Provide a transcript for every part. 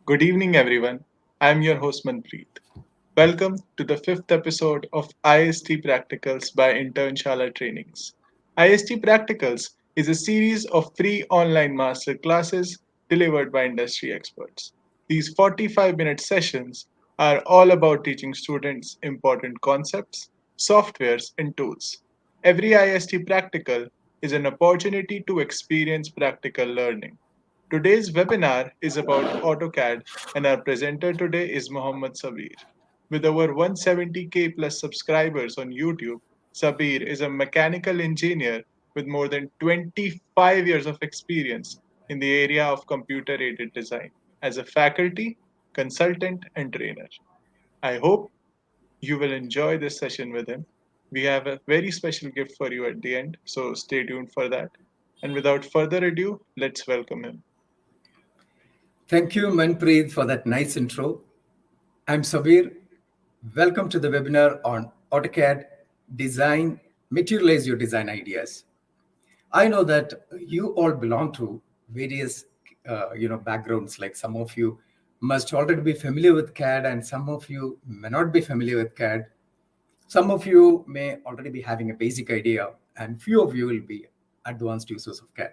Good evening, everyone. I'm your host, Manpreet. Welcome to the fifth episode of IST Practicals by Internshala Trainings. IST Practicals is a series of free online master classes delivered by industry experts. These 45-minute sessions are all about teaching students important concepts, softwares, and tools. Every IST practical is an opportunity to experience practical learning. Today's webinar is about AutoCAD, and our presenter today is Mohammad Sabir. With over 170K plus subscribers on YouTube, Sabir is a mechanical engineer with more than 25 years of experience in the area of computer aided design as a faculty, consultant, and trainer. I hope you will enjoy this session with him. We have a very special gift for you at the end, so stay tuned for that. And without further ado, let's welcome him. Thank you, Manpreet, for that nice intro. I'm Sabir. Welcome to the webinar on AutoCAD Design, Materialize Your Design Ideas. I know that you all belong to various backgrounds. Like some of you must already be familiar with CAD, and some of you may not be familiar with CAD. Some of you may already be having a basic idea, and few of you will be advanced users of CAD.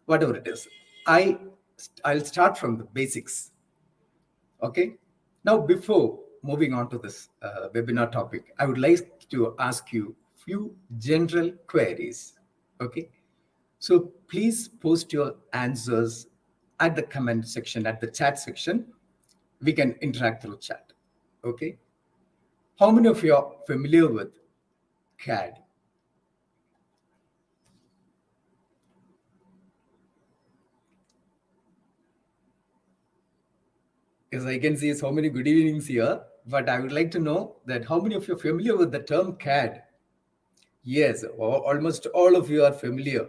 Whatever it is, I'll start from the basics. Okay. Now, before moving on to this webinar topic, I would like to ask you few general queries. Okay. So please post your answers at the comment section, at the chat section. We can interact through chat. Okay. How many of you are familiar with CAD? Because I can see so many good evenings here, but I would like to know that how many of you are familiar with the term CAD? Yes, almost all of you are familiar.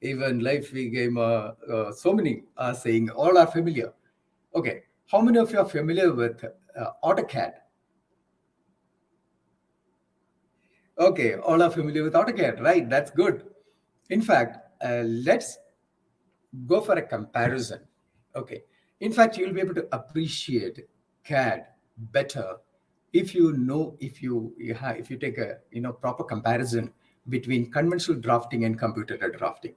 Even live we game, so many are saying all are familiar. Okay, how many of you are familiar with AutoCAD? Okay, all are familiar with AutoCAD, right? That's good. In fact, let's go for a comparison. Okay, in fact, you'll be able to appreciate CAD better if you know, if you take a proper comparison between conventional drafting and computer drafting.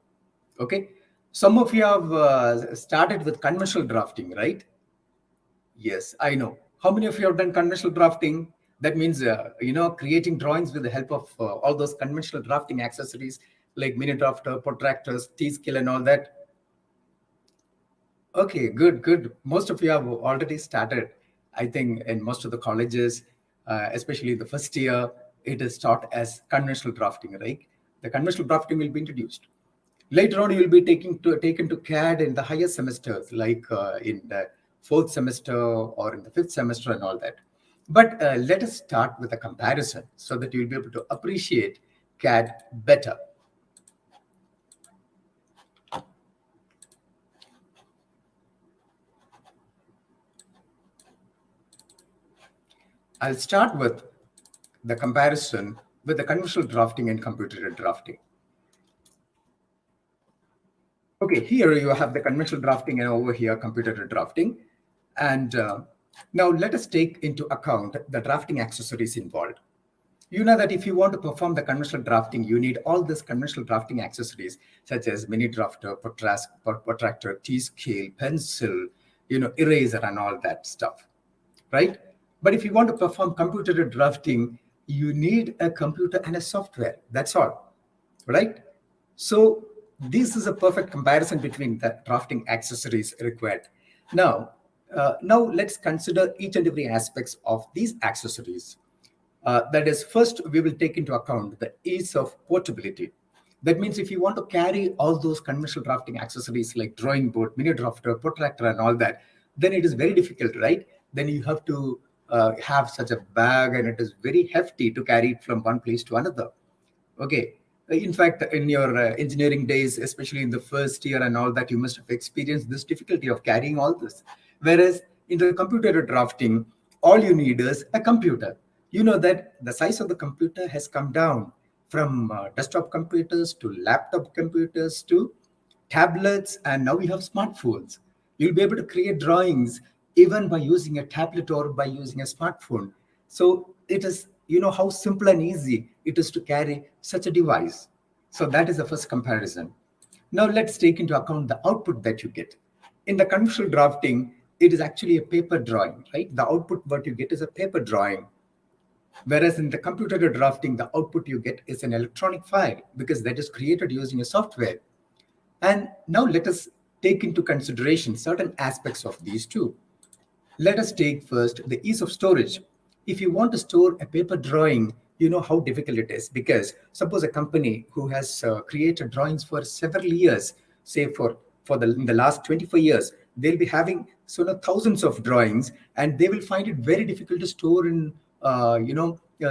Okay, some of you have started with conventional drafting, right? Yes, I know. How many of you have done conventional drafting? That means creating drawings with the help of all those conventional drafting accessories like mini drafter, protractors, T-scale, and all that. Okay, good, good. Most of you have already started. I think in most of the colleges, especially the first year, it is taught as conventional drafting, right? The conventional drafting will be introduced. Later on, you will be taken to CAD in the higher semesters, like in the fourth semester or in the fifth semester and all that. But let us start with a comparison so that you'll be able to appreciate CAD better. I'll start with the comparison with the conventional drafting and computer drafting. Okay, here you have the conventional drafting and over here computer drafting. And now let us take into account the drafting accessories involved. You know that if you want to perform the conventional drafting, you need all these conventional drafting accessories such as mini drafter, protractor, T-scale, pencil, eraser and all that stuff, right? But if you want to perform computer drafting, you need a computer and a software. That's all, right? So this is a perfect comparison between the drafting accessories required. Now let's consider each and every aspects of these accessories. That is, first we will take into account the ease of portability. That means if you want to carry all those conventional drafting accessories like drawing board, mini drafter, protractor, and all that, then it is very difficult, right? Then you have to have such a bag, and it is very hefty to carry it from one place to another. Okay. In fact, in your engineering days, especially in the first year and all that, you must have experienced this difficulty of carrying all this. Whereas in the computer drafting, all you need is a computer. You know that the size of the computer has come down from desktop computers to laptop computers to tablets, and now we have smartphones. You'll be able to create drawings even by using a tablet or by using a smartphone. So it is, how simple and easy it is to carry such a device. So that is the first comparison. Now let's take into account the output that you get. In the conventional drafting, it is actually a paper drawing, right? The output what you get is a paper drawing. Whereas in the computer drafting, the output you get is an electronic file because that is created using a software. And now let us take into consideration certain aspects of these two. Let us take first the ease of storage. If you want to store a paper drawing, you know how difficult it is because suppose a company who has created drawings for several years, say in the last 24 years, they'll be having thousands of drawings, and they will find it very difficult to store in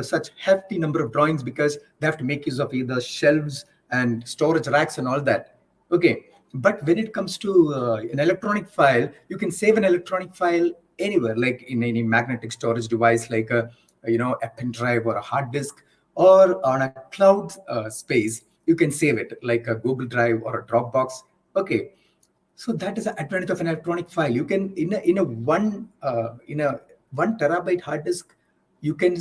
such hefty number of drawings because they have to make use of either shelves and storage racks and all that. Okay, but when it comes to an electronic file, you can save an electronic file anywhere, like in any magnetic storage device, like a pen drive or a hard disk, or on a cloud space. You can save it, like a Google Drive or a Dropbox. Okay, so that is the advantage of an electronic file. You can in a 1 terabyte hard disk, you can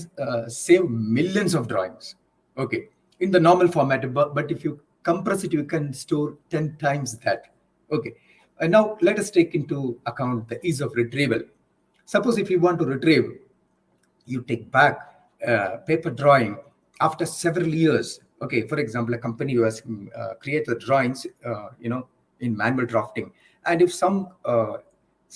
save millions of drawings. Okay, in the normal format, but if you compress it, you can store 10 times that. Okay, and now let us take into account the ease of retrieval. Suppose if you want to retrieve, you take back paper drawing after several years. Okay, for example, a company who has created drawings, in manual drafting, and if some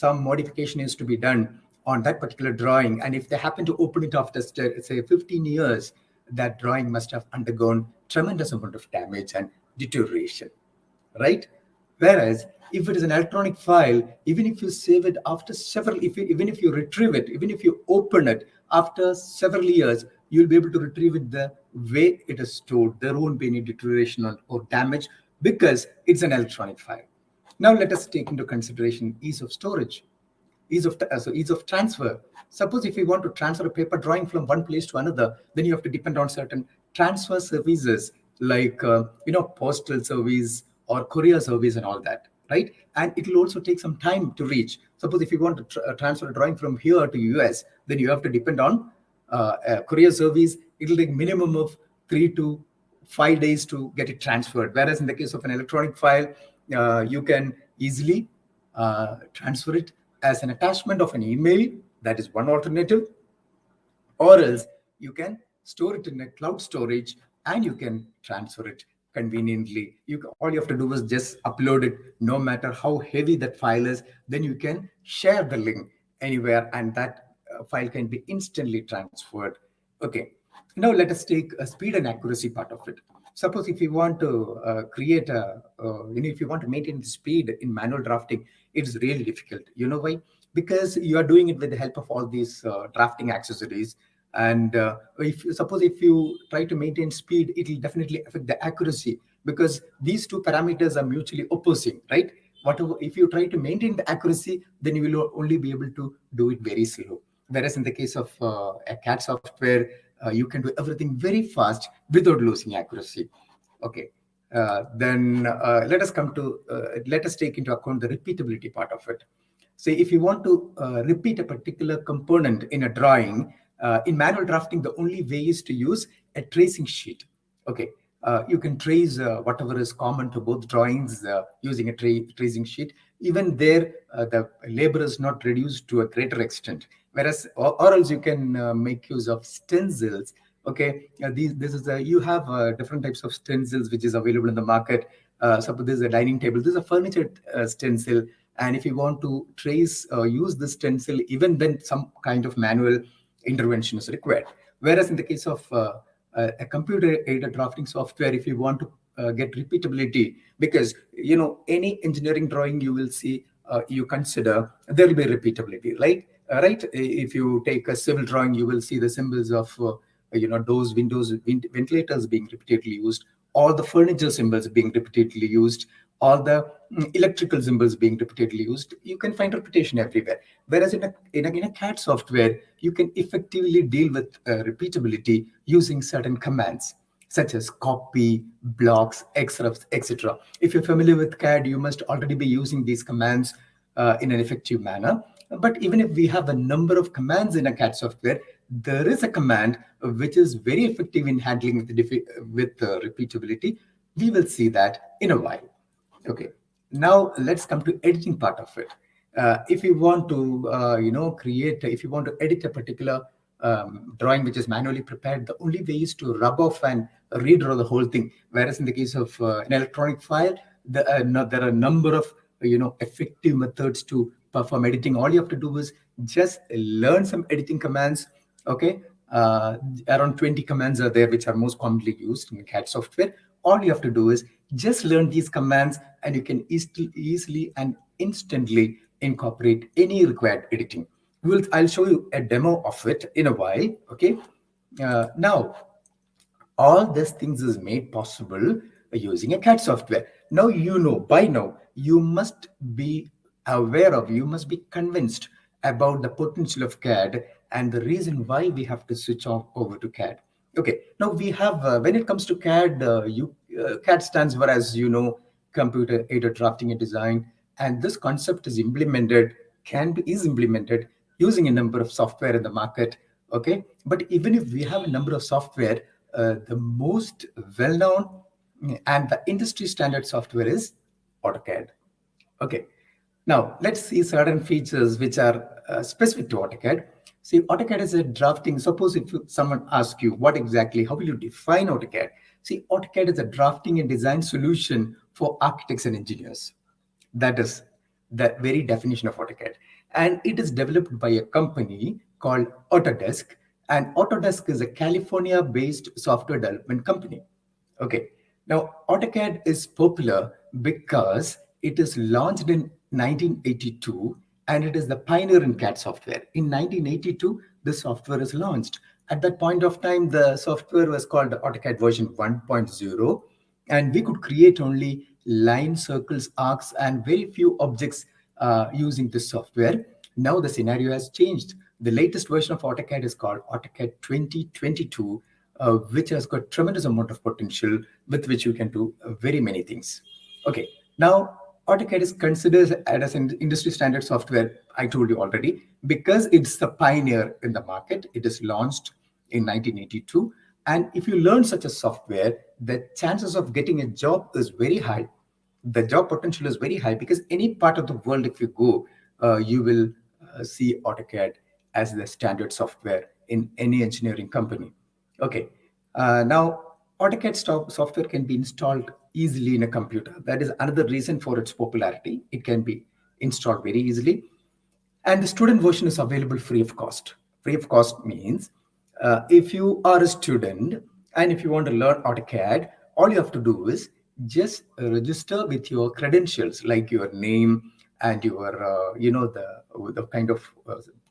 modification is to be done on that particular drawing, and if they happen to open it after say 15 years, that drawing must have undergone tremendous amount of damage and deterioration, right? Whereas if it is an electronic file, even if you save it after even if you retrieve it, even if you open it after several years, you'll be able to retrieve it the way it is stored. There won't be any deterioration or damage because it's an electronic file. Now let us take into consideration ease of storage. Ease of transfer. Suppose if you want to transfer a paper drawing from one place to another, then you have to depend on certain transfer services like postal service or courier service and all that, right? And it will also take some time to reach. Suppose if you want to transfer a drawing from here to US, then you have to depend on a courier service. It will take minimum of 3 to 5 days to get it transferred. Whereas in the case of an electronic file, you can easily transfer it as an attachment of an email. That is one alternative. Or else you can store it in a cloud storage and you can transfer it conveniently. All you have to do is just upload it, no matter how heavy that file is. Then you can share the link anywhere, and that file can be instantly transferred. Okay, now let us take a speed and accuracy part of it. Suppose if you want to if you want to maintain the speed in manual drafting, it's really difficult. You know why? Because you are doing it with the help of all these drafting accessories. And if you try to maintain speed, it will definitely affect the accuracy because these two parameters are mutually opposing, right? Whatever, if you try to maintain the accuracy, then you will only be able to do it very slow. Whereas in the case of a CAD software, you can do everything very fast without losing accuracy. Okay. Then let us take into account the repeatability part of it. So if you want to repeat a particular component in a drawing, in manual drafting, the only way is to use a tracing sheet. Okay, you can trace whatever is common to both drawings using a tracing sheet. Even there, the labor is not reduced to a greater extent. Whereas, or else you can make use of stencils. Okay, you have different types of stencils which is available in the market. Suppose this is a dining table. This is a furniture stencil. And if you want to trace or use this stencil, even then some kind of manual intervention is required. Whereas in the case of a computer-aided drafting software, if you want to get repeatability, because any engineering drawing you will see, you consider there will be repeatability, right? Right? If you take a civil drawing, you will see the symbols of doors, windows, ventilators being repeatedly used, all the furniture symbols being repeatedly used, all the electrical symbols being repeatedly used. You can find repetition everywhere. Whereas in a CAD software, you can effectively deal with repeatability using certain commands, such as copy, blocks, etc. If you're familiar with CAD, you must already be using these commands in an effective manner. But even if we have a number of commands in a CAD software, there is a command which is very effective in handling with repeatability. We will see that in a while. Okay, now let's come to editing part of it. If you want to, if you want to edit a particular drawing which is manually prepared, the only way is to rub off and redraw the whole thing. Whereas in the case of an electronic file, there are a number of effective methods to perform editing. All you have to do is just learn some editing commands. Okay, around 20 commands are there which are most commonly used in CAD software. All you have to do is just learn these commands, and you can easily and instantly incorporate any required editing. I'll show you a demo of it in a while. Okay, now all these things is made possible using a CAD software. Now, by now, you must be aware of, you must be convinced about the potential of CAD and the reason why we have to switch off over to CAD. Okay, now we have, when it comes to CAD, CAD stands for, as you know, computer aided drafting and design. And this concept is implemented using a number of software in the market. Okay, but even if we have a number of software, the most well-known and the industry standard software is AutoCAD. Okay, now let's see certain features which are specific to AutoCAD. See, AutoCAD is a drafting. Suppose if someone asks you how will you define AutoCAD? See, AutoCAD is a drafting and design solution for architects and engineers. That is the very definition of AutoCAD. And it is developed by a company called Autodesk. And Autodesk is a California-based software development company. Okay. Now, AutoCAD is popular because it is launched in 1982, and it is the pioneer in CAD software. In 1982, the software is launched. At that point of time, the software was called AutoCAD version 1.0, and we could create only lines, circles, arcs, and very few objects using this software. Now the scenario has changed. The latest version of AutoCAD is called AutoCAD 2022, which has got tremendous amount of potential with which you can do very many things. Okay, now AutoCAD is considered as an industry standard software, I told you already, because it's the pioneer in the market. It is launched in 1982. And if you learn such a software, the chances of getting a job is very high. The job potential is very high because any part of the world, if you go, you will see AutoCAD as the standard software in any engineering company. Okay, now AutoCAD software can be installed easily in a computer. That is another reason for its popularity. It can be installed very easily. And the student version is available free of cost. Free of cost means if you are a student and if you want to learn AutoCAD, all you have to do is just register with your credentials, like your name and your, the kind of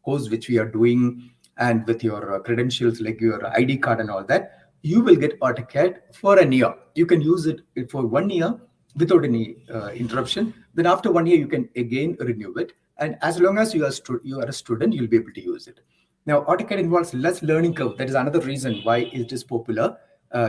course which we are doing, and with your credentials, like your ID card and all that. You will get AutoCAD for a year. You can use it for 1 year without any interruption. Then after 1 year, you can again renew it. And as long as you are a student, you'll be able to use it. Now, AutoCAD involves less learning curve. That is another reason why it is popular.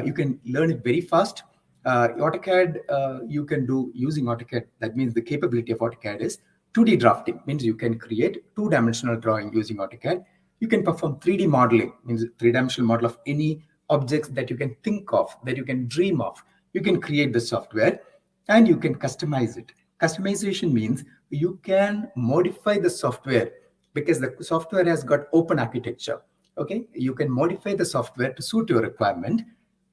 You can learn it very fast. AutoCAD, you can do using AutoCAD. That means the capability of AutoCAD is 2D drafting. Means you can create two-dimensional drawing using AutoCAD. You can perform 3D modeling, means three-dimensional model of any objects that you can think of, that you can dream of. You can create the software and you can customize it. Customization means you can modify the software because the software has got open architecture. Okay, you can modify the software to suit your requirement.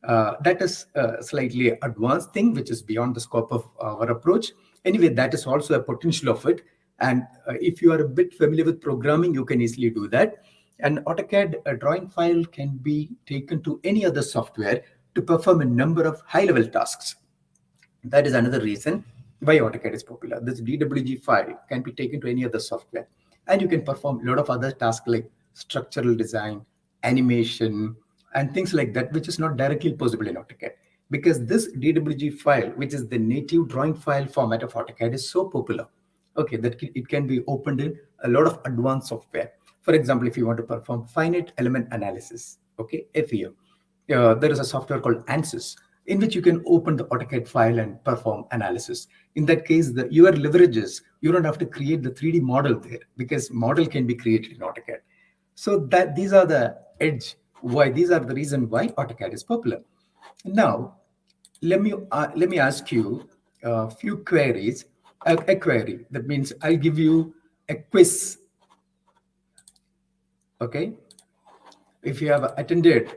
That is a slightly advanced thing, which is beyond the scope of our approach. Anyway, that is also a potential of it. And if you are a bit familiar with programming, you can easily do that. An AutoCAD drawing file can be taken to any other software to perform a number of high-level tasks. That is another reason why AutoCAD is popular. This DWG file can be taken to any other software, and you can perform a lot of other tasks like structural design, animation, and things like that, which is not directly possible in AutoCAD. Because this DWG file, which is the native drawing file format of AutoCAD, is so popular, okay, that it can be opened in a lot of advanced software. For example, if you want to perform finite element analysis, okay, FEM, there is a software called ANSYS. in which you can open the AutoCAD file and perform analysis. In that case, your leverages, you don't have to create the 3D model there because model can be created in AutoCAD. So that these are the edge why these are the reason why AutoCAD is popular. Now, let me ask you a few queries. A query that means I'll give you a quiz. Okay, if you have attended,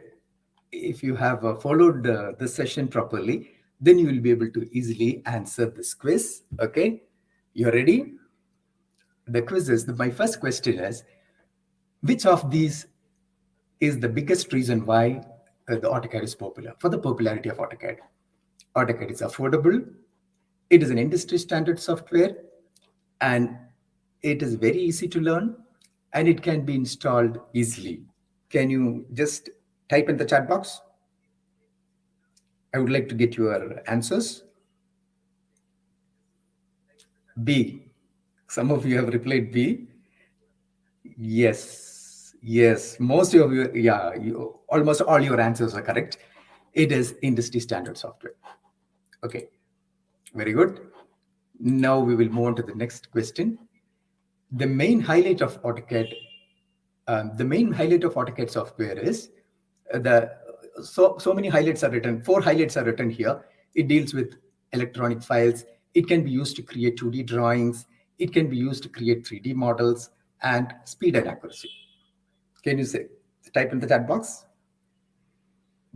if you have followed the session properly, then you will be able to easily answer this quiz. Okay, you're ready? The quiz is my first question is, which of these is the biggest reason why the AutoCAD is popular? For the popularity of AutoCAD, AutoCAD is affordable, it is an industry standard software, and it is very easy to learn, and it can be installed easily. Can you just type in the chat box? I would like to get your answers. B. Some of you have replied B. Yes. Most of you, yeah, almost all your answers are correct. It is industry standard software. Okay, very good. Now we will move on to the next question. The main highlight of AutoCAD, software is so many highlights are written. 4 highlights are written here. It deals with electronic files. It can be used to create 2D drawings. It can be used to create 3D models, and speed and accuracy. Can you say, type in the chat box?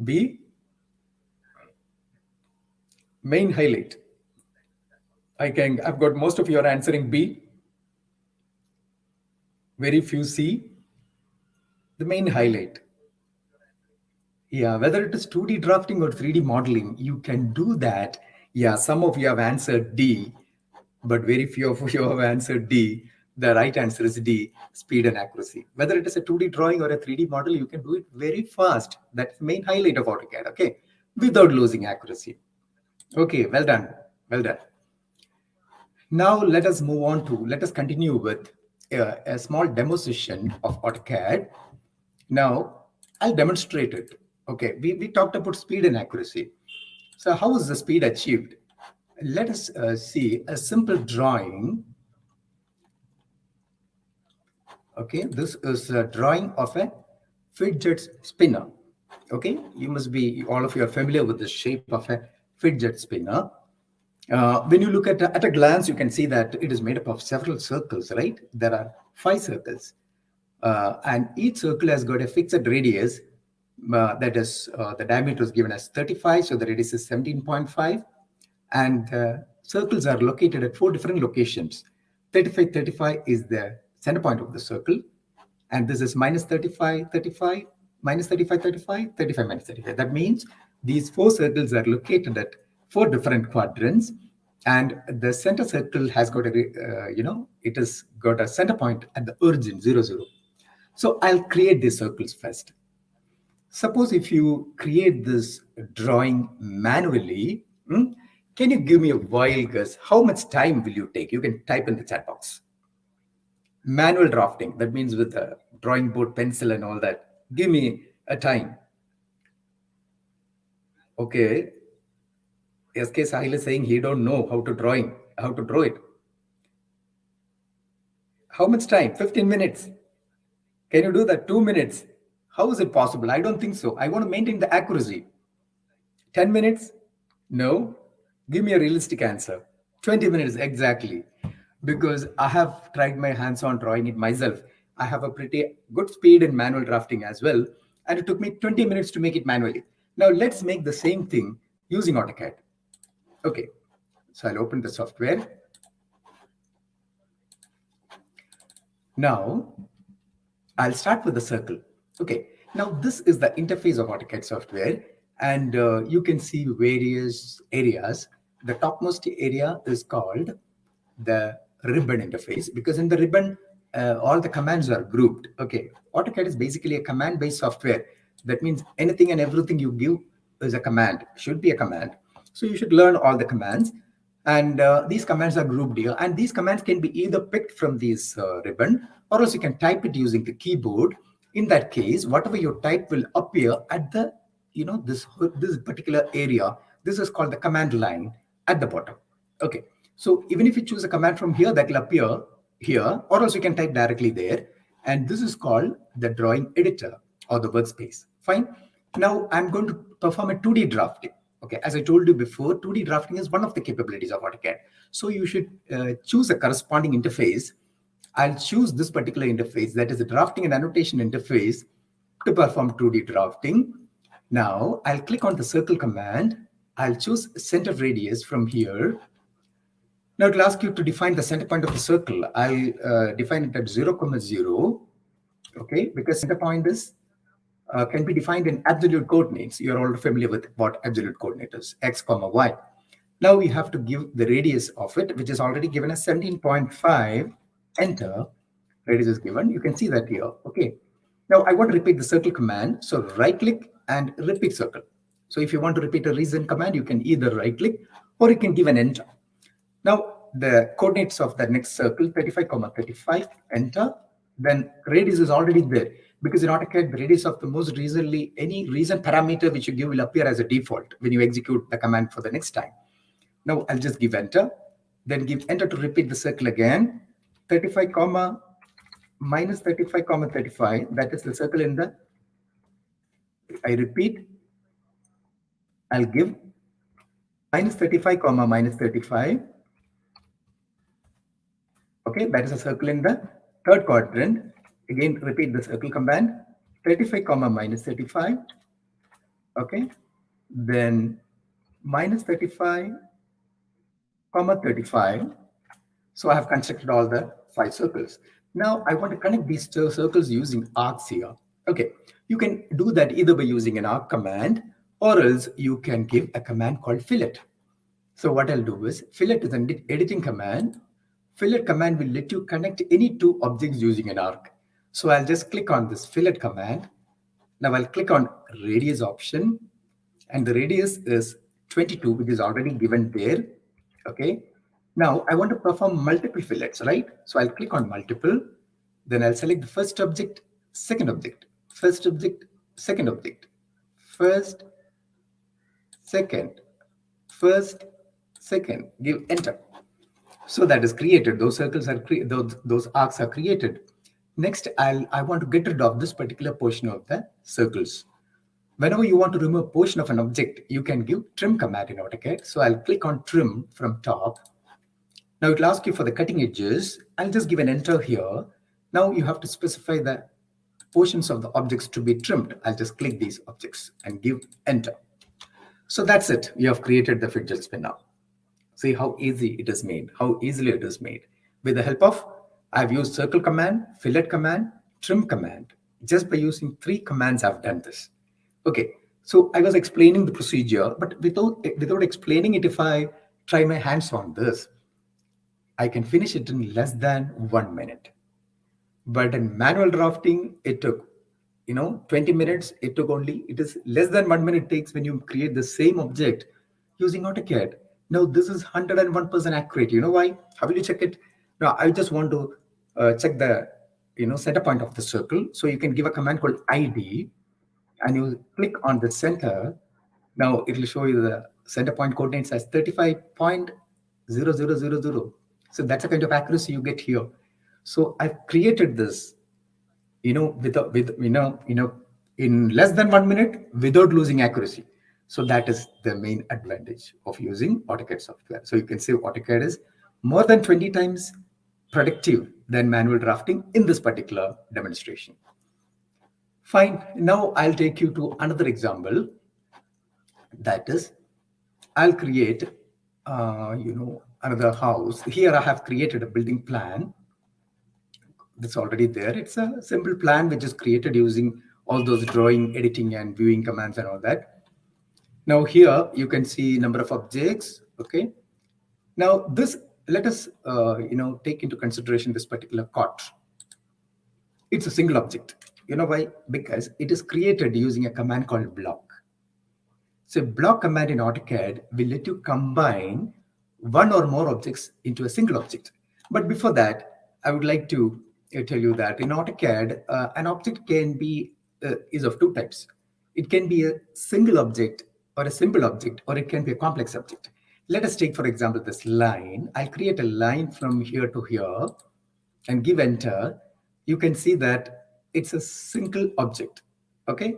B, main highlight. I've got most of you are answering B. Very few C. The main highlight. Yeah, whether it is 2D drafting or 3D modeling, you can do that. Yeah, some of you have answered D, but very few of you have answered D. The right answer is D, speed and accuracy. Whether it is a 2D drawing or a 3D model, you can do it very fast. That's the main highlight of AutoCAD, okay? Without losing accuracy. Okay, well done. Well done. Now let us continue with a small demo session of AutoCAD. Now I'll demonstrate it. Okay, we talked about speed and accuracy. So how is the speed achieved? Let us see a simple drawing. Okay, this is a drawing of a fidget spinner. Okay, all of you are familiar with the shape of a fidget spinner. When you look at a glance, you can see that it is made up of several circles, right? There are 5 circles. And each circle has got a fixed radius. That is, the diameter is given as 35, so the radius is 17.5. And circles are located at 4 different locations. 35 is the center point of the circle. And this is minus 35, 35, minus 35, 35, 35, minus 35. That means these 4 circles are located at 4 different quadrants. And the center circle has got it has got a center point at the origin, 0, 0. So I'll create these circles first. Suppose if you create this drawing manually, can you give me a wild guess? How much time will you take? You can type in the chat box. Manual drafting, that means with a drawing board, pencil and all that. Give me a time. Okay. SK Sahil is saying he don't know how to draw it. How much time? 15 minutes. Can you do that? 2 minutes. How is it possible? I don't think so. I want to maintain the accuracy. 10 minutes? No. Give me a realistic answer. 20 minutes exactly. Because I have tried my hands on drawing it myself. I have a pretty good speed in manual drafting as well. And it took me 20 minutes to make it manually. Now let's make the same thing using AutoCAD. Okay. So I'll open the software. Now I'll start with the circle. Okay. Now this is the interface of AutoCAD software. And you can see various areas. The topmost area is called the ribbon interface, because in the ribbon, all the commands are grouped. Okay, AutoCAD is basically a command-based software. That means anything and everything you give is a command, should be a command. So you should learn all the commands. And these commands are grouped here. And these commands can be either picked from this ribbon, or else you can type it using the keyboard. In that case, whatever you type will appear at the, this particular area This is called the command line at the bottom. Okay, so even if you choose a command from here, that will appear here, or else you can type directly there. And this is called the drawing editor or the workspace. Fine. Now I'm going to perform a 2D drafting. Okay, as I told you before, 2D drafting is one of the capabilities of AutoCAD. So you should choose a corresponding interface. I'll choose this particular interface, that is the drafting and annotation interface, to perform 2D drafting. Now I'll click on the circle command. I'll choose center radius from here. Now it will ask you to define the center point of the circle. I'll define it at 0, 0, okay, because center point is can be defined in absolute coordinates. You're all familiar with what absolute coordinate is, x, comma, y. Now we have to give the radius of it, which is already given as 17.5, enter, radius is given. You can see that here, okay. Now I want to repeat the circle command. So right click and repeat circle. So if you want to repeat a recent command, you can either right click or you can give an enter. Now the coordinates of the next circle, 35, 35, enter. Then radius is already there, because in AutoCAD, the radius of the most recently, any recent parameter which you give will appear as a default when you execute the command for the next time. Now I'll just give enter, then give enter to repeat the circle again, 35, minus 35, 35. That is the circle in the, I repeat, I'll give minus 35, minus 35. Okay, that is a circle in the third quadrant. Again, repeat the circle command, 35, minus 35. Okay, then minus 35, 35. So I have constructed all the 5 circles. Now I want to connect these 2 circles using arcs here. Okay, you can do that either by using an arc command, or else you can give a command called fillet. So what I'll do is, fillet is an editing command. Fillet command will let you connect any 2 objects using an arc. So I'll just click on this fillet command. Now I'll click on radius option, and the radius is 22, which is already given there. Okay. Now I want to perform multiple fillets, right? So I'll click on multiple. Then I'll select the first object, second object, first object, second object, first, second, first, second. Give enter. So that is created. Those circles are those arcs are created. Next, I want to get rid of this particular portion of the circles. Whenever you want to remove a portion of an object, you can give trim command in AutoCAD. So I'll click on trim from top. Now it will ask you for the cutting edges. I'll just give an enter here. Now you have to specify the portions of the objects to be trimmed. I'll just click these objects and give enter. So that's it. You have created the fidget spinner. See how easy it is made, how easily it is made. With the help of, I've used circle command, fillet command, trim command. Just by using 3 commands, I've done this. Okay, so I was explaining the procedure, but without explaining it, if I try my hands on this, I can finish it in less than 1 minute. But in manual drafting, it took 20 minutes. It is less than 1 minute takes when you create the same object using AutoCAD. Now this is 101% accurate. You know why? How will you check it? Now I just want to check the center point of the circle. So you can give a command called ID, and you click on the center. Now it will show you the center point coordinates as 35.0000. So that's the kind of accuracy you get here. So I've created this, in less than 1 minute without losing accuracy. So that is the main advantage of using AutoCAD software. So you can say AutoCAD is more than 20 times productive than manual drafting in this particular demonstration. Fine. Now I'll take you to another example. That is, I'll create, another house. Here I have created a building plan. That's already there. It's a simple plan which is created using all those drawing, editing, and viewing commands and all that. Now here you can see number of objects. Okay. Now this, let us take into consideration this particular cot. It's a single object. You know why? Because it is created using a command called block. So block command in AutoCAD will let you combine one or more objects into a single object. But before that, I would like to tell you that in AutoCAD, an object can be is of 2 types. It can be a single object or a simple object, or it can be a complex object. Let us take, for example, this line. I'll create a line from here to here and give enter. You can see that it's a single object. Okay.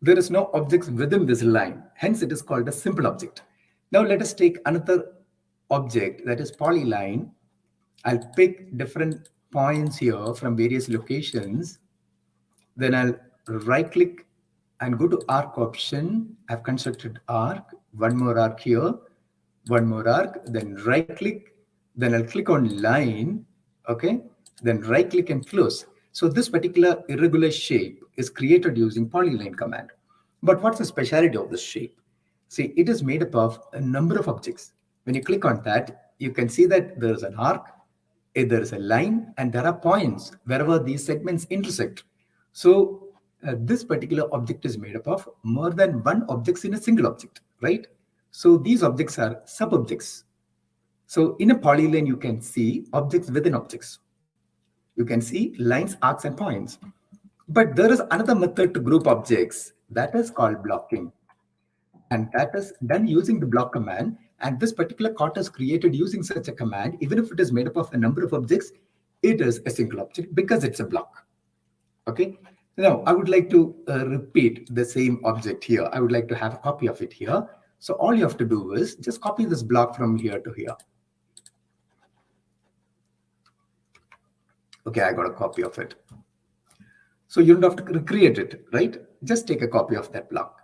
There is no objects within this line. Hence, it is called a simple object. Now, let us take another object, that is polyline. I'll pick different points here from various locations. Then I'll right click and go to arc option. I've constructed arc, one more arc here, one more arc, then right click, then I'll click on line, okay, then right click and close. So this particular irregular shape is created using polyline command. But what's the speciality of this shape? See, it is made up of a number of objects. When you click on that, you can see that there's an arc, there is a line, and there are points wherever these segments intersect. So this particular object is made up of more than one objects in a single object, right? So these objects are sub-objects. So in a polyline, you can see objects within objects. You can see lines, arcs, and points. But there is another method to group objects that is called blocking. And that is done using the block command. And this particular cart is created using such a command. Even if it is made up of a number of objects, it is a single object because it's a block. Okay. Now, I would like to repeat the same object here. I would like to have a copy of it here. So all you have to do is just copy this block from here to here. Okay, I got a copy of it. So you don't have to recreate it, right? Just take a copy of that block.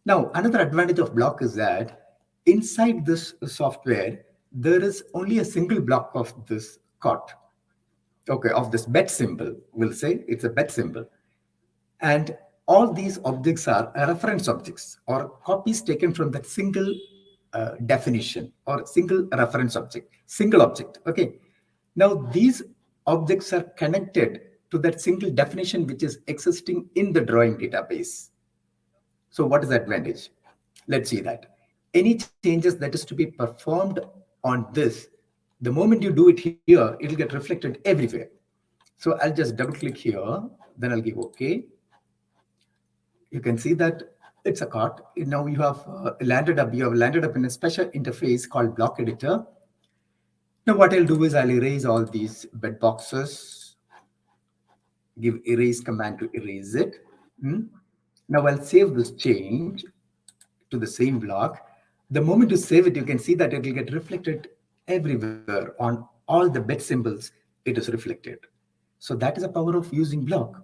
Now, another advantage of block is that inside this software, there is only a single block of this cot. Okay, of this bet symbol, we'll say it's a bet symbol. And all these objects are reference objects or copies taken from that single definition or single reference object, single object. Okay. Now, these objects are connected to that single definition which is existing in the drawing database. So what is the advantage? Let's see that. Any changes that is to be performed on this, the moment you do it here, it'll get reflected everywhere. So I'll just double click here, then I'll give OK. You can see that it's a cart. Now you have landed up in a special interface called block editor. Now what I'll do is I'll erase all these bed boxes, give erase command to erase it. Now I'll save this change to the same block. The moment you save it, you can see that it will get reflected everywhere on all the bed symbols. It is reflected. So that is the power of using block.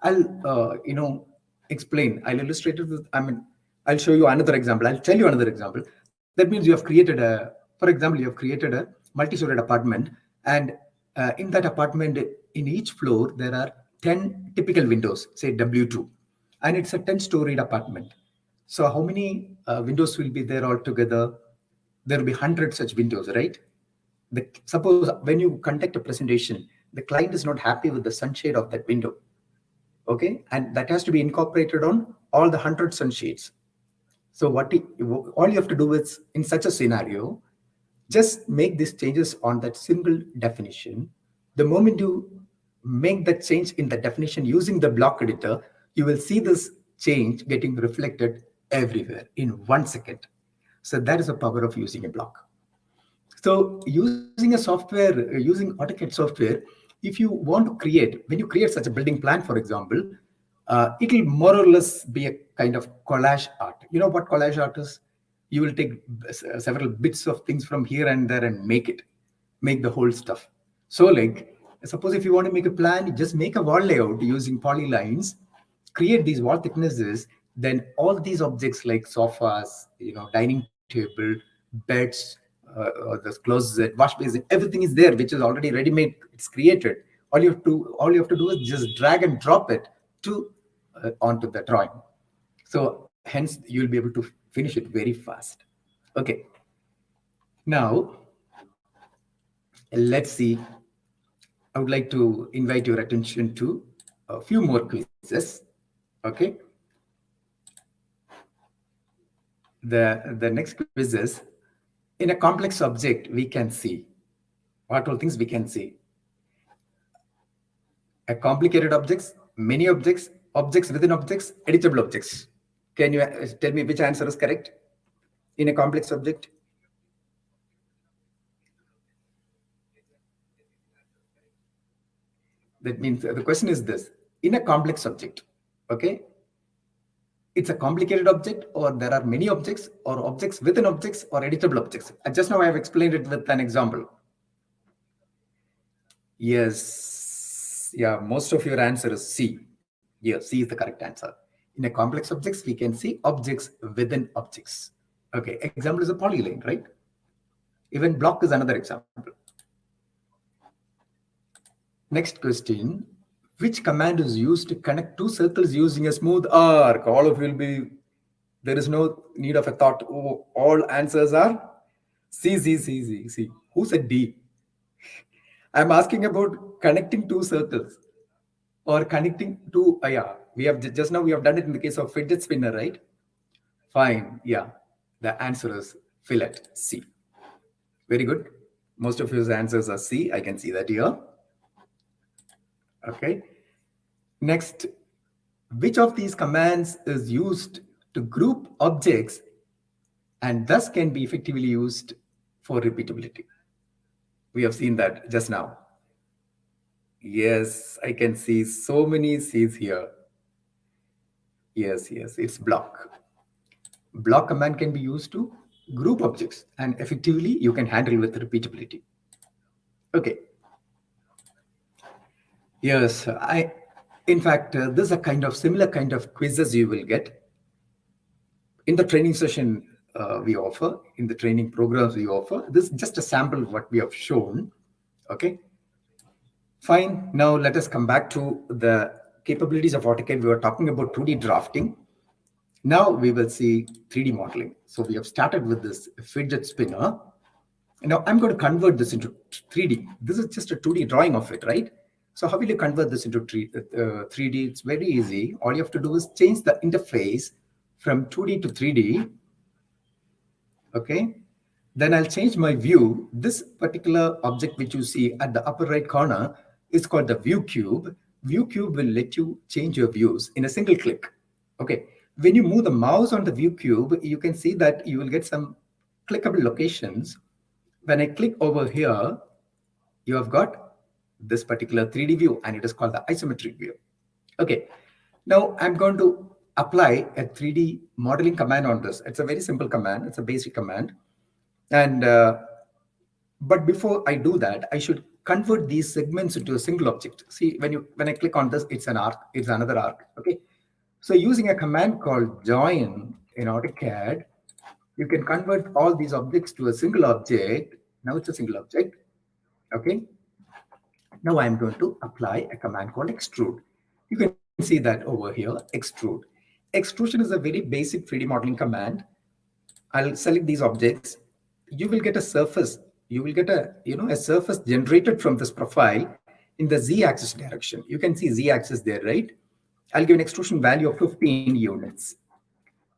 I'll explain. I'll illustrate it with. I'll show you another example. I'll tell you another example. That means you have created for example, you have created a multi-storied apartment, and in that apartment, in each floor there are 10 typical windows, say W2, and it's a 10-storied apartment. So how many windows will be there altogether? There will be 100 such windows, right? Suppose when you conduct a presentation, the client is not happy with the sunshade of that window. Okay, and that has to be incorporated on all the 100 sunshades. So all you have to do is, in such a scenario, just make these changes on that single definition. The moment you make that change in the definition using the block editor, you will see this change getting reflected everywhere in 1 second. So that is the power of using a block. So using a software, using AutoCAD software, if you want to create, when you create such a building plan, for example, it will more or less be a kind of collage art. You know what collage art is? You will take several bits of things from here and there and make the whole stuff. So like, suppose if you want to make a plan, you just make a wall layout using polylines, create these wall thicknesses, then all these objects like sofas, dining table, beds, the closet, wash basin, everything is there, which is already ready-made. It's created. All you have to do is just drag and drop it onto the drawing. So hence you'll be able to finish it very fast. Okay. Now let's see. I would like to invite your attention to a few more quizzes. Okay. The next quiz is, in a complex object, we can see what all things we can see. A complicated objects, many objects, objects within objects, editable objects. Can you tell me which answer is correct in a complex object? That means the question is this: in a complex object, okay, it's a complicated object, or there are many objects, or objects within objects, or editable objects. Just now I have explained it with an example. Yes, yeah, most of your answer is C. Yeah, C is the correct answer. In a complex objects, we can see objects within objects. Okay, example is a polyline, right? Even block is another example. Next question: which command is used to connect two circles using a smooth arc? All of you will be, there is no need of a thought. Oh, all answers are C, C, C, C, C. Who said D? I'm asking about connecting two circles or connecting two. Yeah, we have just now we have done it in the case of fidget spinner, right? Fine. Yeah, the answer is fillet, C. Very good. Most of your answers are C. I can see that here. Okay. Next, which of these commands is used to group objects and thus can be effectively used for repeatability? We have seen that just now. Yes, I can see so many C's here. Yes, yes, it's block. Block command can be used to group objects and effectively you can handle with repeatability. Okay. Yes, in fact, this is a kind of similar kind of quizzes you will get in the training session we offer, in the training programs we offer. This is just a sample of what we have shown. Okay. Fine. Now let us come back to the capabilities of AutoCAD. We were talking about 2D drafting. Now we will see 3D modeling. So we have started with this fidget spinner. Now I'm going to convert this into 3D. This is just a 2D drawing of it, right? So how will you convert this into 3D? It's very easy. All you have to do is change the interface from 2D to 3D. Okay. Then I'll change my view. This particular object which you see at the upper right corner is called the view cube. View cube will let you change your views in a single click. Okay. When you move the mouse on the view cube, you can see that you will get some clickable locations. When I click over here, you have got this particular 3D view and it is called the isometric view. Okay. Now I'm going to apply a 3D modeling command on this. It's a very simple command. It's a basic command. And but before I do that, I should convert these segments into a single object. See, when I click on this, it's an arc, it's another arc. Okay. So using a command called join in AutoCAD, you can convert all these objects to a single object. Now it's a single object. Okay. Now I'm going to apply a command called extrude. You can see that over here, extrude. Extrusion is a very basic 3D modeling command. I'll select these objects. You will get a surface. You will get a surface generated from this profile in the z-axis direction. You can see z-axis there, right? I'll give an extrusion value of 15 units.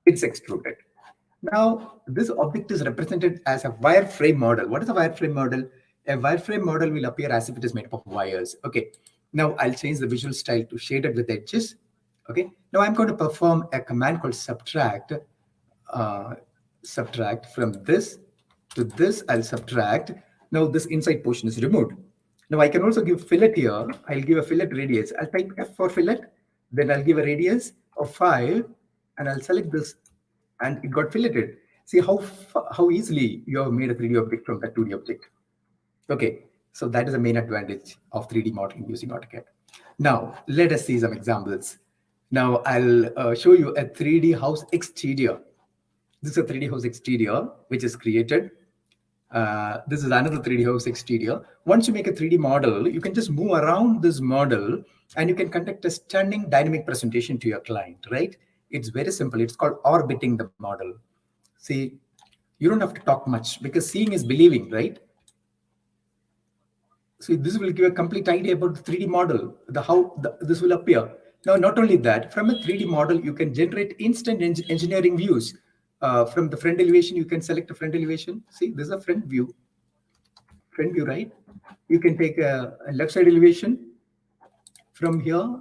It's extruded. Now, this object is represented as a wireframe model. What is a wireframe model? A wireframe model will appear as if it is made up of wires. Okay. Now, I'll change the visual style to shaded with edges. Okay. Now, I'm going to perform a command called subtract. Subtract from this to this. I'll subtract. Now, this inside portion is removed. Now, I can also give fillet here. I'll give a fillet radius. I'll type F for fillet. Then I'll give a radius of 5. And I'll select this. And it got filleted. See how easily you have made a 3D object from that 2D object. Okay, so that is the main advantage of 3D modeling using AutoCAD. Now, let us see some examples. Now, I'll show you a 3D house exterior. This is a 3D house exterior, which is created. This is another 3D house exterior. Once you make a 3D model, you can just move around this model and you can conduct a stunning dynamic presentation to your client, right? It's very simple. It's called orbiting the model. See, you don't have to talk much because seeing is believing, right? So this will give a complete idea about the 3D model, this will appear. Now, not only that, from a 3D model, you can generate instant engineering views. From the front elevation, you can select a front elevation. See, this is a front view, right? You can take a left side elevation from here.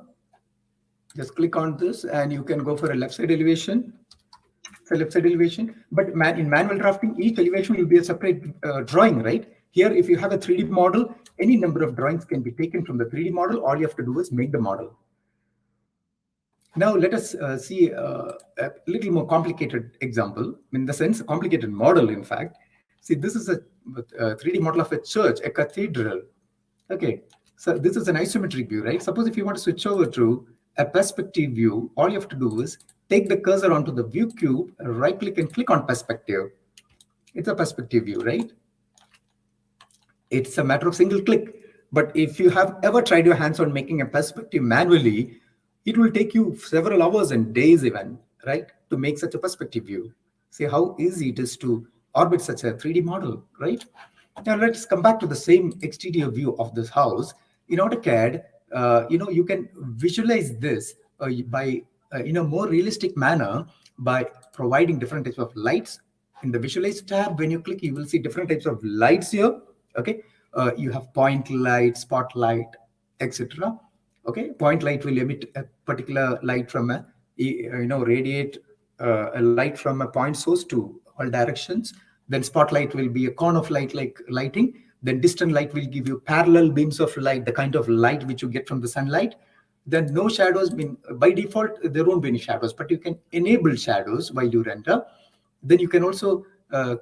Just click on this and you can go for a left side elevation. left side elevation. But in manual drafting, each elevation will be a separate drawing, right? Here, if you have a 3D model, any number of drawings can be taken from the 3D model. All you have to do is make the model. Now let us see a little more complicated example, in the sense, a complicated model, in fact. See, this is a 3D model of a church, a cathedral. Okay, so this is an isometric view, right? Suppose if you want to switch over to a perspective view, all you have to do is take the cursor onto the view cube, right click and click on perspective. It's a perspective view, right? It's a matter of single click. But if you have ever tried your hands on making a perspective manually, it will take you several hours and days even, right, to make such a perspective view. See how easy it is to orbit such a 3D model, right? Now let's come back to the same exterior view of this house. In AutoCAD, you can visualize this by in a more realistic manner by providing different types of lights. In the Visualize tab, when you click, you will see different types of lights here. Okay, you have point light, spotlight, etc. Okay, point light will emit a particular light from a radiate a light from a point source to all directions. Then spotlight will be a cone of light like lighting. Then distant light will give you parallel beams of light, the kind of light which you get from the sunlight. Then no shadows, mean by default there won't be any shadows, but you can enable shadows while you render. Then you can also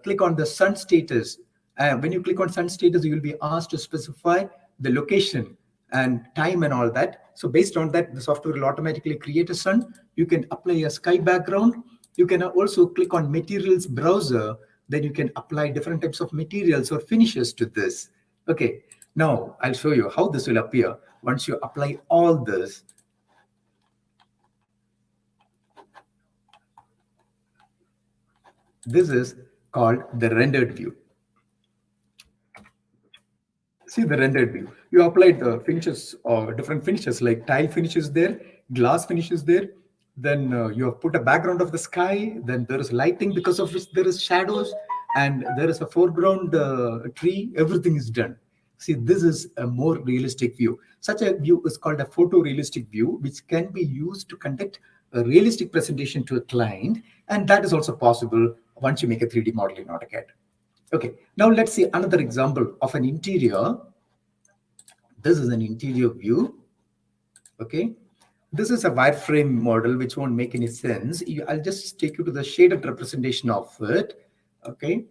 click on the sun status. When you click on sun status, you will be asked to specify the location and time and all that. So based on that, the software will automatically create a sun. You can apply a sky background. You can also click on materials browser. Then you can apply different types of materials or finishes to this. Okay, now I'll show you how this will appear once you apply all this. This is called the rendered view. See the rendered view. You applied the finishes or different finishes like tile finishes there, glass finishes there. Then you have put a background of the sky. Then there is lighting because of which there is shadows, and there is a foreground tree. Everything is done. See, this is a more realistic view. Such a view is called a photorealistic view, which can be used to conduct a realistic presentation to a client, and that is also possible once you make a 3D model in AutoCAD. Okay, now let's see another example of an interior. This is an interior view. Okay, this is a wireframe model which won't make any sense. I'll just take you to the shaded representation of it. Okay,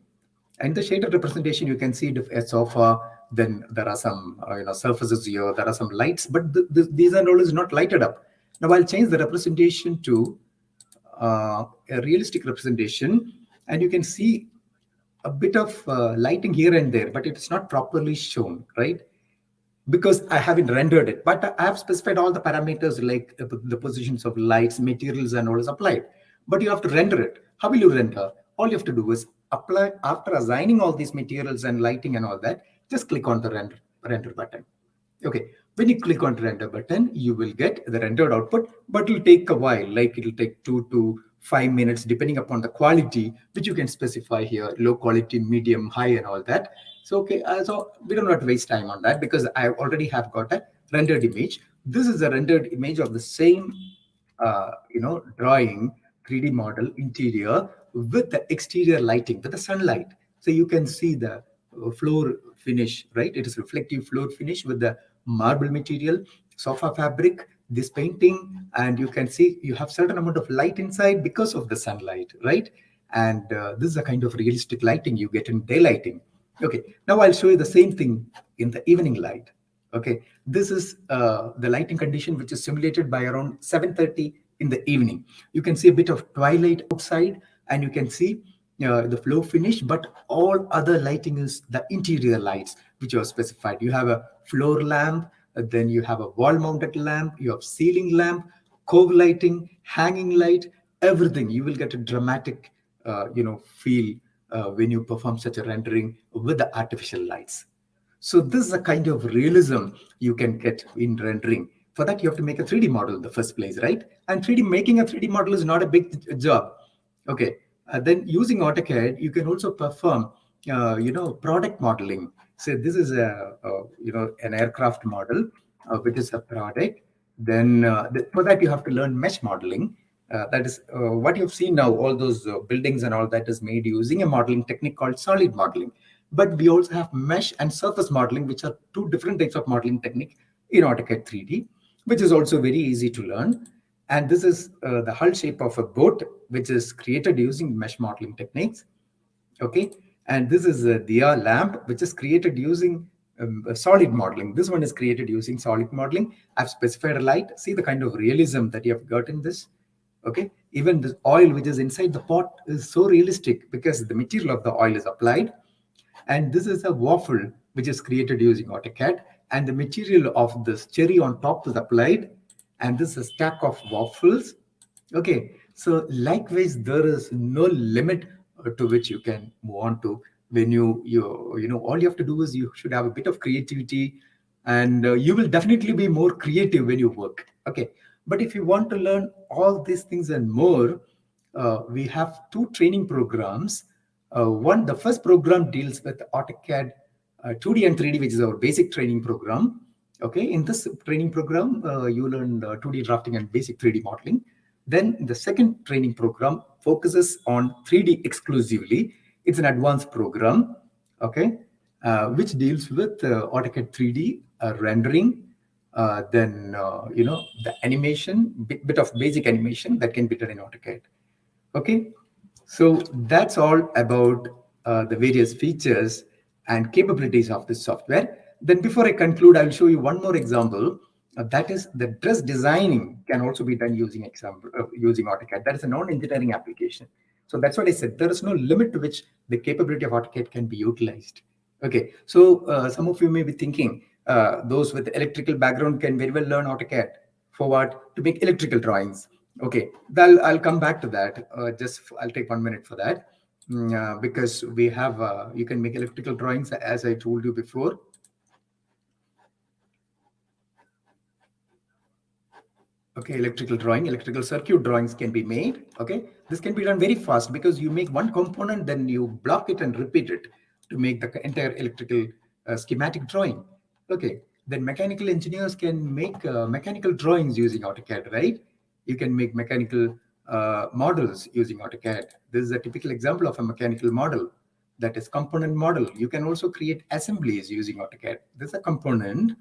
and the shaded representation, you can see a sofa. Then there are some surfaces here. There are some lights, but these are always not lighted up. Now I'll change the representation to a realistic representation, and you can see a bit of lighting here and there, but it's not properly shown, right? Because I haven't rendered it, but I have specified all the parameters like the positions of lights, materials, and all is applied. But you have to render it. How will you render? All you have to do is apply, after assigning all these materials and lighting and all that, just click on the render button. Okay, when you click on the render button, you will get the rendered output, but it'll take a while, like it'll take 2 to 5 minutes, depending upon the quality, which you can specify here, low quality, medium, high, and all that. So, okay, so we don't have to waste time on that because I already have got a rendered image. This is a rendered image of the same, drawing, 3D model interior with the exterior lighting, with the sunlight. So you can see the floor finish, right? It is reflective floor finish with the marble material, sofa fabric, this painting, and you can see you have certain amount of light inside because of the sunlight, right? And this is a kind of realistic lighting you get in daylighting. Okay, now I'll show you the same thing in the evening light. Okay, this is the lighting condition which is simulated by around 7:30 in the evening. You can see a bit of twilight outside, and you can see the floor finish, but all other lighting is the interior lights which are specified. You have a floor lamp, then you have a wall mounted lamp, you have ceiling lamp, cove lighting, hanging light, everything. You will get a dramatic feel when you perform such a rendering with the artificial lights. So this is a kind of realism you can get in rendering. For that, you have to make a 3D model in the first place, right? And making a 3D model is not a big job. Okay. Then using AutoCAD, you can also perform, product modeling. So this is an aircraft model, which is a product. Then for that, you have to learn mesh modeling. That is what you've seen now, all those buildings and all that is made using a modeling technique called solid modeling. But we also have mesh and surface modeling, which are two different types of modeling technique in AutoCAD 3D, which is also very easy to learn. And this is the hull shape of a boat, which is created using mesh modeling techniques. Okay, and this is a dia lamp, which is created using solid modeling. This one is created using solid modeling. I've specified a light. See the kind of realism that you have got in this. Okay, even the oil which is inside the pot is so realistic because the material of the oil is applied. And this is a waffle which is created using AutoCAD, and the material of this cherry on top is applied, and this is a stack of waffles. Okay, so likewise, there is no limit to which you can move on to. When all you have to do is you should have a bit of creativity, and you will definitely be more creative when you work. Okay, but if you want to learn all these things and more, we have two training programs. The first program deals with AutoCAD 2D and 3D, which is our basic training program. Okay, in this training program, you learn 2D drafting and basic 3D modeling. Then the second training program focuses on 3D exclusively. It's an advanced program, okay, which deals with AutoCAD 3D rendering, the animation, bit of basic animation that can be done in AutoCAD. Okay, so that's all about the various features and capabilities of this software. Then before I conclude, I'll show you one more example. That is the dress designing can also be done using AutoCAD. That is a non-engineering application. So that's what I said. There is no limit to which the capability of AutoCAD can be utilized. Okay, so some of you may be thinking, those with electrical background can very well learn AutoCAD. For what? To make electrical drawings. Okay, I'll come back to that. I'll take 1 minute for that. Because we have, you can make electrical drawings as I told you before. Okay, electrical circuit drawings can be made. Okay, this can be done very fast because you make one component, then you block it and repeat it to make the entire electrical schematic drawing. Okay, then mechanical engineers can make mechanical drawings using AutoCAD, right? You can make mechanical models using AutoCAD. This is a typical example of a mechanical model, that is component model. You can also create assemblies using AutoCAD. This is a component.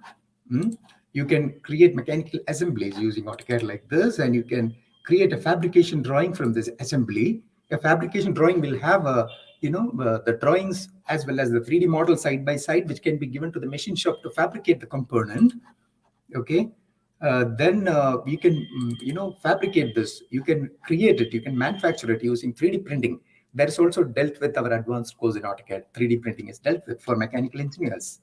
You can create mechanical assemblies using AutoCAD like this, and you can create a fabrication drawing from this assembly. A fabrication drawing will have the drawings as well as the 3D model side by side, which can be given to the machine shop to fabricate the component. Okay, then you can fabricate this. You can create it. You can manufacture it using 3D printing. That is also dealt with our advanced course in AutoCAD. 3D printing is dealt with for mechanical engineers.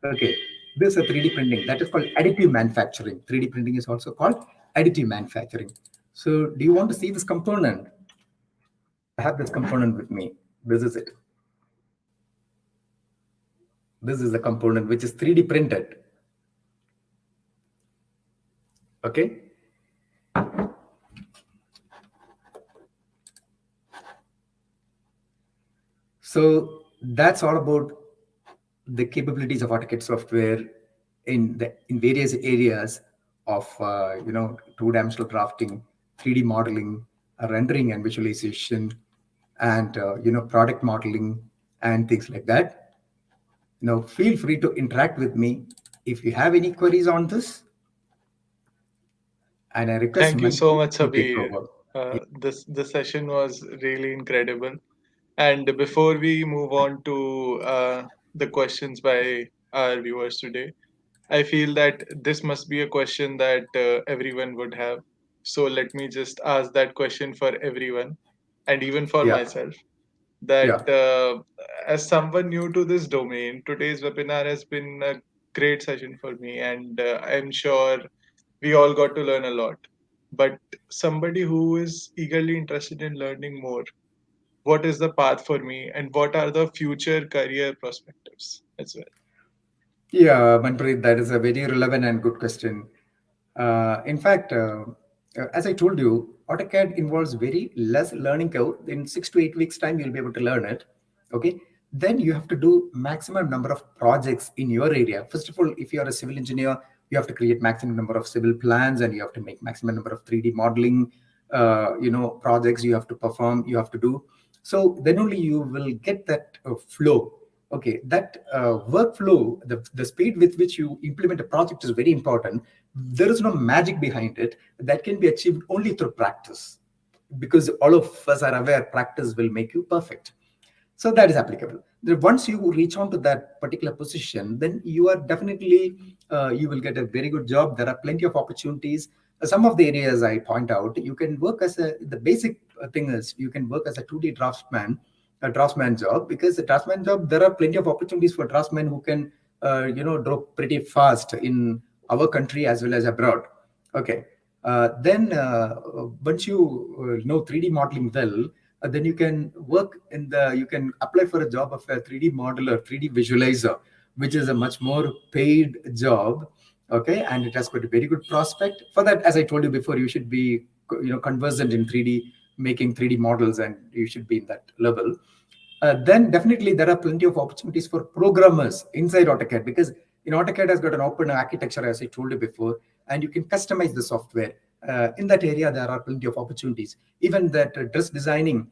Okay, this is a 3D printing that is called additive manufacturing. 3D printing is also called additive manufacturing. So do you want to see this component? I have this component with me. This is it. This is the component which is 3D printed. Okay. So that's all about the capabilities of AutoCAD software in various areas of 2-dimensional drafting, 3D modeling, rendering and visualization, and product modeling and things like that. Feel free to interact with me if you have any queries on this. And I request Thank you so Manpreet much, to take Sabir. over. This session was really incredible. And before we move on to the questions by our viewers today, I feel that this must be a question that everyone would have. So let me just ask that question for everyone and even for Yeah, myself. That yeah. as someone new to this domain, today's webinar has been a great session for me, and I'm sure we all got to learn a lot. But somebody who is eagerly interested in learning more, what is the path for me, and what are the future career perspectives as well? Yeah, Manpreet, that is a very relevant and good question. In fact, as I told you, AutoCAD involves very less learning curve. In 6 to 8 weeks' time, you'll be able to learn it. Okay. Then you have to do maximum number of projects in your area. First of all, if you are a civil engineer, you have to create maximum number of civil plans, and you have to make maximum number of 3D modeling. projects you have to perform, you have to do. So then only you will get that flow. Okay, that workflow, the speed with which you implement a project is very important. There is no magic behind it. That can be achieved only through practice, because all of us are aware practice will make you perfect. So that is applicable. Once you reach on to that particular position, then you are definitely, you will get a very good job. There are plenty of opportunities. Some of the areas I point out, you can work as the basic thing is you can work as a 2D draftsman, a draftsman job, because the draftsman job, there are plenty of opportunities for draftsmen who can, draw pretty fast in our country as well as abroad. Okay. Then once you know 3D modeling well, then you can work in you can apply for a job of a 3D modeler, 3D visualizer, which is a much more paid job. Okay, and it has got a very good prospect. For that, as I told you before, you should be conversant in 3D, making 3D models, and you should be in that level. Then definitely there are plenty of opportunities for programmers inside AutoCAD, because AutoCAD has got an open architecture, as I told you before, and you can customize the software. In that area, there are plenty of opportunities. Even that dress designing,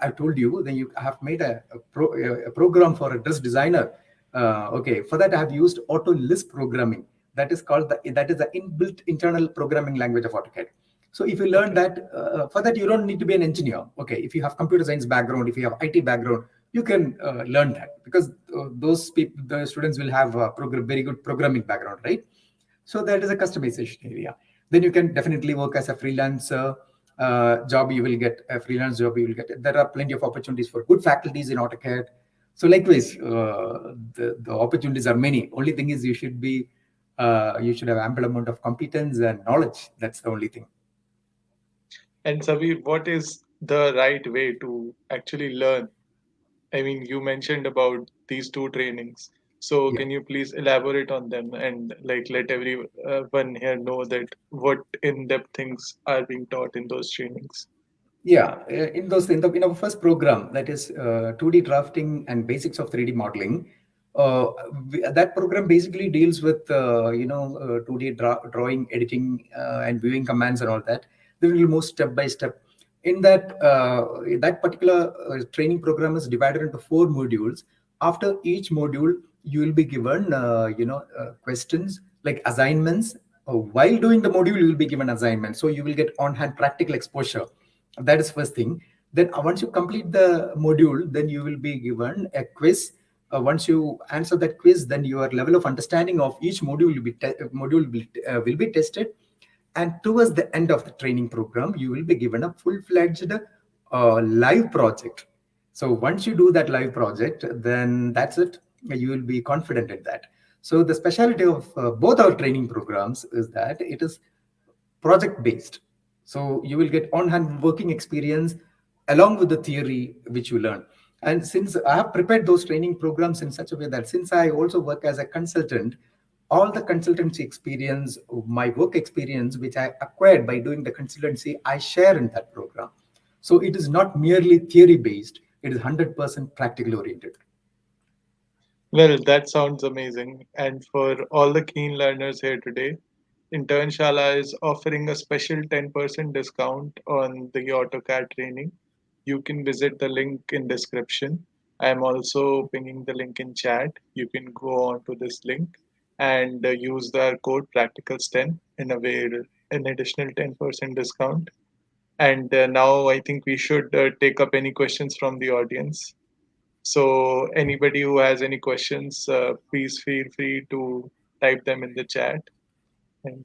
I told you, then you have made a program for a dress designer. Okay, for that I have used Auto Lisp programming. That is called that is the inbuilt internal programming language of AutoCAD. So if you learn Okay. that, for that you don't need to be an engineer. Okay, if you have computer science background, if you have IT background, you can learn that, because those people, the students will have a very good programming background, right? So that is a customization area. Then you can definitely work as a freelancer job. You will get a freelance job. You will get. There are plenty of opportunities for good faculties in AutoCAD. So likewise, the opportunities are many. Only thing is you should have ample amount of competence and knowledge. That's the only thing. And Sabir, what is the right way to actually learn? I mean, you mentioned about these two trainings. So Yeah. can you please elaborate on them and like let everyone here know that what in-depth things are being taught in those trainings? Yeah, in our first program, that is 2D drafting and basics of 3D modeling. That program basically deals with 2D drawing, editing, and viewing commands and all that. Then we'll move step by step. In that particular training program is divided into 4 modules. After each module, you will be given questions like assignments. While doing the module, you will be given assignments, so you will get on-hand practical exposure. That is first thing. Then once you complete the module, then you will be given a quiz. Once you answer that quiz, then your level of understanding of each module will be tested. And towards the end of the training program, you will be given a full-fledged live project. So once you do that live project, then that's it. You will be confident in that. So the specialty of both our training programs is that it is project based. So you will get on hand working experience along with the theory which you learn. And since I have prepared those training programs in such a way that since I also work as a consultant, all the consultancy experience, my work experience, which I acquired by doing the consultancy, I share in that program. So it is not merely theory based, it is 100% practical oriented. Well, that sounds amazing. And for all the keen learners here today, Internshala is offering a special 10% discount on the AutoCAD training. You can visit the link in description. I am also pinging the link in chat. You can go on to this link and use the code practicals10 in a way an additional 10% discount. And now I think we should take up any questions from the audience. So anybody who has any questions, please feel free to type them in the chat, and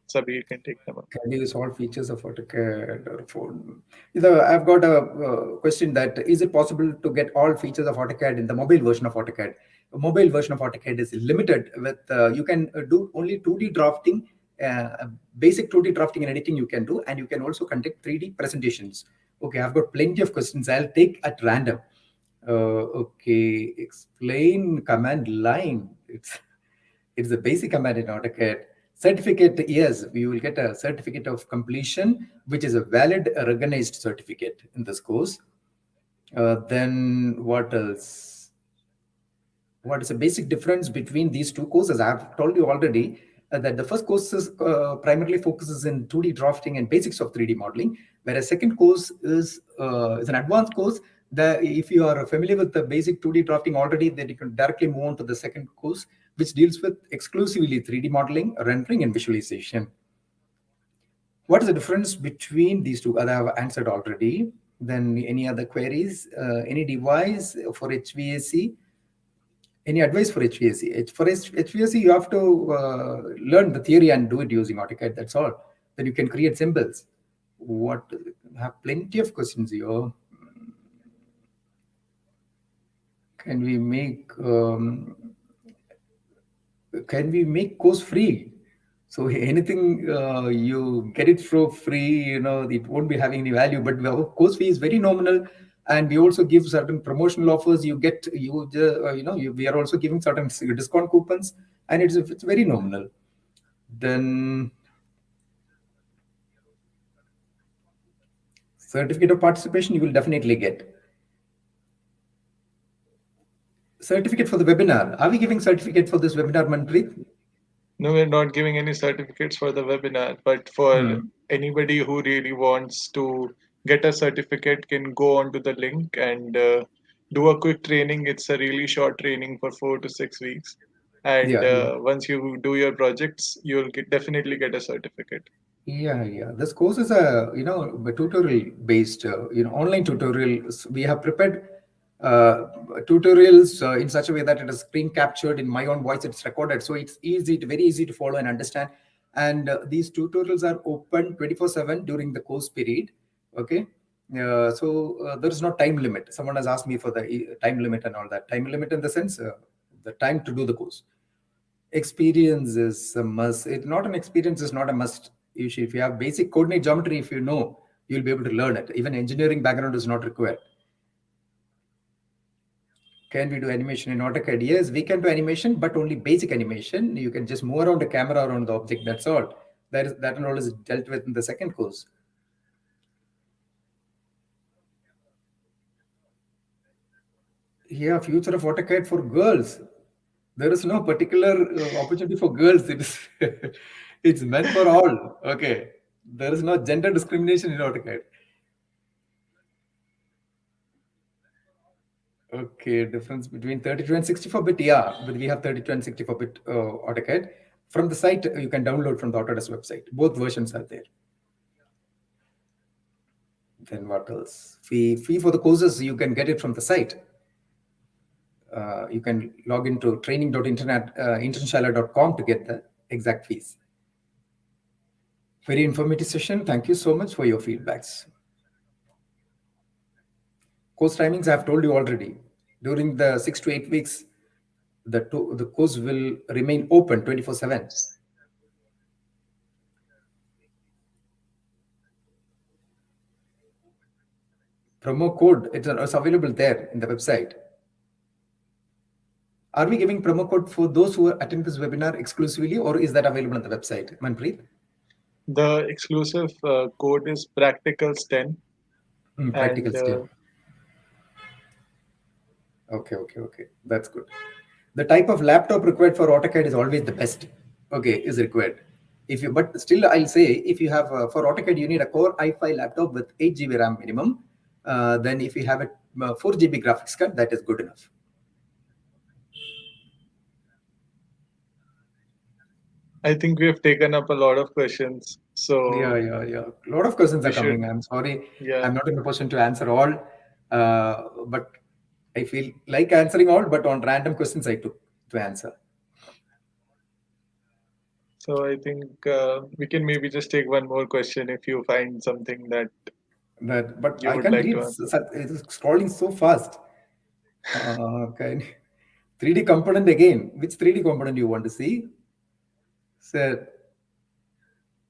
Sabir can take them up. Can use all features of AutoCAD or phone. Either I've got a question that is it possible to get all features of AutoCAD in the mobile version of AutoCAD? The mobile version of AutoCAD is limited with you can do only 2D drafting, basic 2D drafting and editing you can do, and you can also conduct 3D presentations. Okay, I've got plenty of questions. I'll take at random. Okay, explain command line. It's a basic command in AutoCAD. Certificate, yes, we will get a certificate of completion, which is a valid, recognized certificate in this course. Then what else? What is the basic difference between these two courses? I have told you already. that the first course is, primarily focuses in 2D drafting and basics of 3D modeling, whereas second course is an advanced course. If you are familiar with the basic 2D drafting already, then you can directly move on to the second course, which deals with exclusively 3D modeling, rendering, and visualization. What is the difference between these two? I have answered already. Then any other queries? Any device for HVAC? Any advice for HVAC? For HVAC, you have to learn the theory and do it using AutoCAD. That's all. Then you can create symbols. What? I have plenty of questions here. Can we make course free? So anything you get it for free, it won't be having any value. But our course fee is very nominal, and we also give certain promotional offers. We are also giving certain discount coupons, and it's very nominal. Then certificate of participation you will definitely get. Certificate for the webinar. Are we giving certificate for this webinar, Manpreet? No, we're not giving any certificates for the webinar, but for anybody who really wants to get a certificate can go onto the link and do a quick training. It's a really short training for 4 to 6 weeks. And Yeah. once you do your projects, you'll definitely get a certificate. Yeah. This course is a tutorial based, online tutorials. We have prepared tutorials in such a way that it is screen captured in my own voice. It's recorded, so it's very easy to follow and understand. And these tutorials are open 24/7 during the course period. Okay. There is no time limit. Someone has asked me for the time limit and all that. Time limit in the sense, the time to do the course. Experience is a must. It's not an experience is not a must. If you have basic coordinate geometry, if you know, you'll be able to learn it. Even engineering background is not required. Can we do animation in AutoCAD? Yes, we can do animation, but only basic animation. You can just move around the camera around the object. That's all. That and all is dealt with in the second course. Yeah, future of AutoCAD for girls. There is no particular opportunity for girls. It's meant for all. Okay. There is no gender discrimination in AutoCAD. Okay, difference between 32 and 64-bit. Yeah, but we have 32 and 64-bit AutoCAD. From the site, you can download from the Autodesk website. Both versions are there. Then what else? Fee for the courses, you can get it from the site. You can log into internshala.com to get the exact fees. Very informative session. Thank you so much for your feedbacks. Course timings, I have told you already. During the 6 to 8 weeks, the course will remain open 24/7. Promo code, it's available there in the website. Are we giving promo code for those who attend this webinar exclusively, or is that available on the website, Manpreet? The exclusive code is Practicals10. Practical And still. Okay. That's good. The type of laptop required for AutoCAD is always the best. Okay, is required. But still, I'll say if you have for AutoCAD, you need a Core i5 laptop with 8 GB RAM minimum. Then if you have a 4 GB graphics card, that is good enough. I think we have taken up a lot of questions. Yeah. So A lot of questions we are should, coming. I'm sorry, yeah. I'm not in a position to answer all. But I feel like answering all, but on random questions I took to answer. So I think we can maybe just take one more question if you find something that But you I would can't like read. to answer. It's scrolling so fast. Okay. 3D component again. Which 3D component you want to see? So,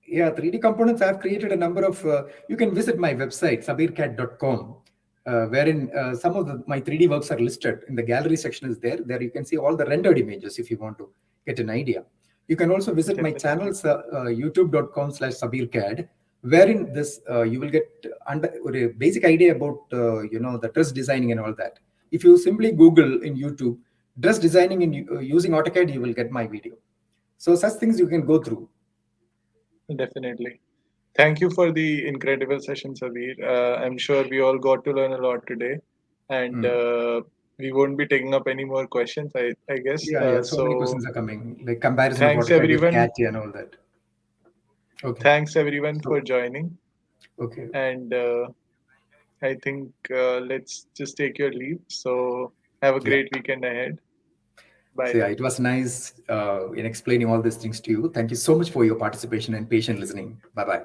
yeah, 3D components. I've created a number of. You can visit my website, sabircat.com, wherein some of my 3D works are listed. In the gallery section is there. There you can see all the rendered images if you want to get an idea. You can also visit my Definitely. channels, youtube.com/sabircad, wherein this you will get a basic idea about the dress designing and all that. If you simply Google in YouTube dress designing in using AutoCAD, you will get my video. So such things you can go through. Definitely. Thank you for the incredible session, Sabir. I'm sure we all got to learn a lot today, and we won't be taking up any more questions, I guess. Yeah. So many So questions are coming, like comparison of thanks AutoCAD with everyone. CAT and all that. Okay. Thanks everyone for So joining, okay. and I think let's just take your leave. So have a Yeah. great weekend ahead. Bye So yeah, then. it was nice in explaining all these things to you. Thank you so much for your participation and patient listening. Bye bye.